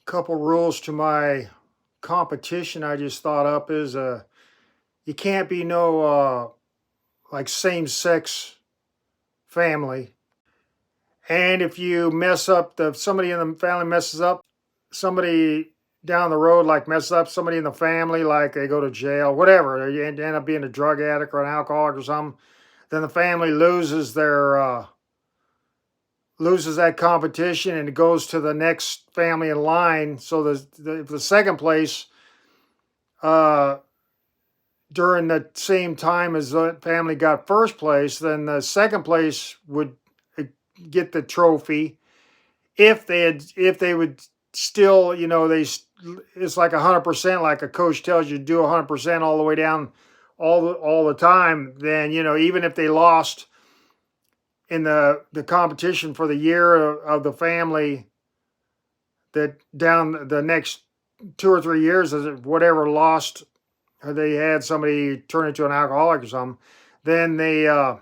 Couple rules to my competition I just thought up is you can't be no like same sex family. And if you mess up the somebody in the family messes up, somebody down the road like messes up somebody in the family, like they go to jail, whatever, they end up being a drug addict or an alcoholic or something, then the family loses that competition and it goes to the next family in line. So if the second place uh, during the same time as the family got first place, then the second place would uh, get the trophy if they would still, it's like 100%, like a coach tells you to do 100% all the way down all the time. Then even if they lost in the competition for the year of the family, that down the next 2 or 3 years, as whatever lost, or they had somebody turn into an alcoholic or something, then the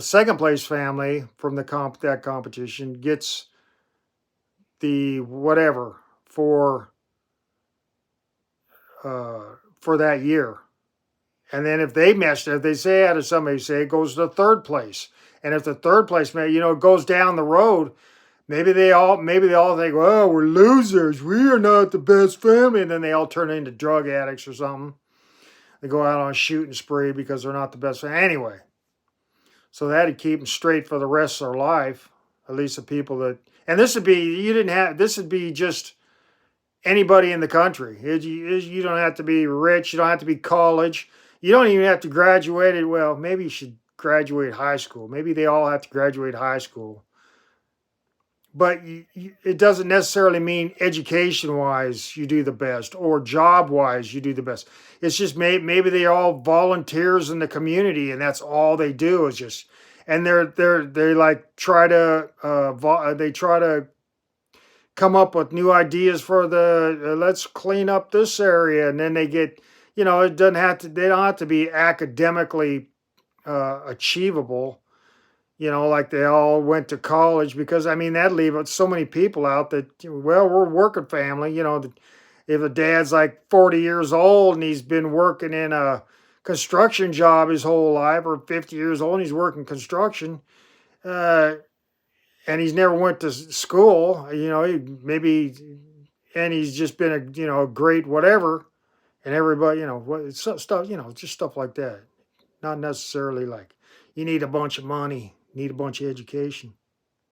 second place family from that competition gets the whatever for that year. And then if they say out of somebody say it goes to third place, and if the third place it goes down the road, maybe they all think, well, we're losers, we are not the best family, and then they all turn into drug addicts or something. They go out on a shooting spree because they're not the best family anyway. So that'd keep them straight for the rest of their life. At least the people that, and this would be just anybody in the country. You don't have to be rich. You don't have to be college. You don't even have to graduate. Well, maybe you should graduate high school. Maybe they all have to graduate high school. But it doesn't necessarily mean education wise you do the best or job wise you do the best. It's just maybe they're all volunteers in the community and that's all they do is just, and they like they try to come up with new ideas for let's clean up this area, and then they get, it doesn't have to they don't have to be academically achievable, like they all went to college, because I mean that leave so many people out that, well, we're a working family, if a dad's like 40 years old and he's been working in a construction job his whole life, or 50 years old and he's working construction, uh, and he's never went to school, and he's just been a great whatever, and everybody, stuff, just stuff like that. Not necessarily like you need a bunch of money, need a bunch of education.